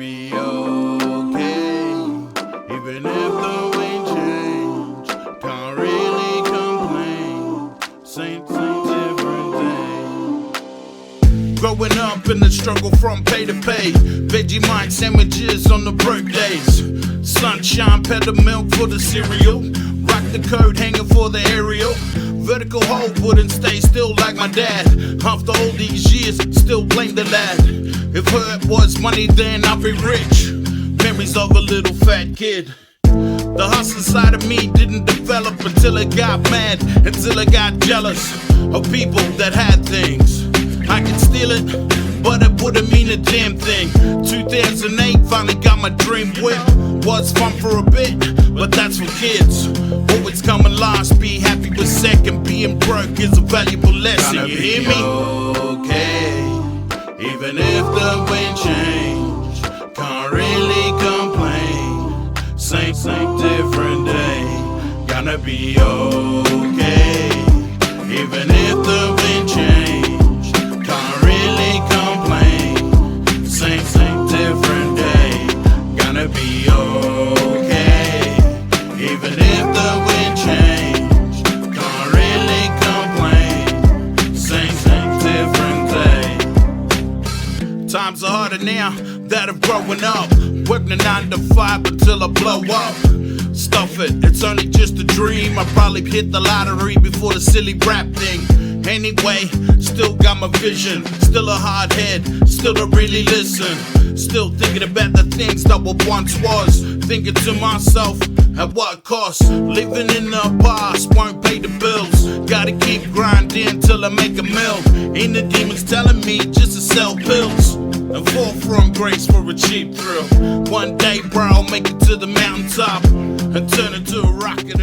be okay, even if the wind change. Can't really complain. Same different day. Growing up in the struggle from pay to pay. Vegemite sandwiches on the birthdays. Sunshine, pedal milk for the cereal. Rock the code hanging for the aerial. Vertical hold wouldn't stay still like my dad. After all these years, still blame the lad. If hurt was money, then I'd be rich. Memories of a little fat kid. The hustle side of me didn't develop until I got mad, until I got jealous of people that had things. I could steal it, but it wouldn't mean a damn thing. 2008, finally got my dream whip. Was fun for a bit, but that's for kids. Always coming last, be happy with second. Being broke is a valuable lesson, you hear me? Okay, even if the wind change. Can't really complain. Same different day. Gonna be okay, even if the wind change. Can't really complain. Same different day. Gonna be okay, even if the wind change. Can't really complain. Same different day. Times are harder now that I'm growing up. Working a 9 to 5 until I blow up. Stuff it, it's only just a dream. I probably hit the lottery before the silly rap thing. Anyway, still got my vision. Still a hard head, still don't really listen. Still thinking about the things that were once was. Thinking to myself, at what cost? Living in the past won't pay the bills. Gotta keep grinding till I make a mill. Ain't the demons telling me just to sell pills and fall from grace for a cheap thrill. One day, bro, I'll make it to the mountaintop and turn into a rocket.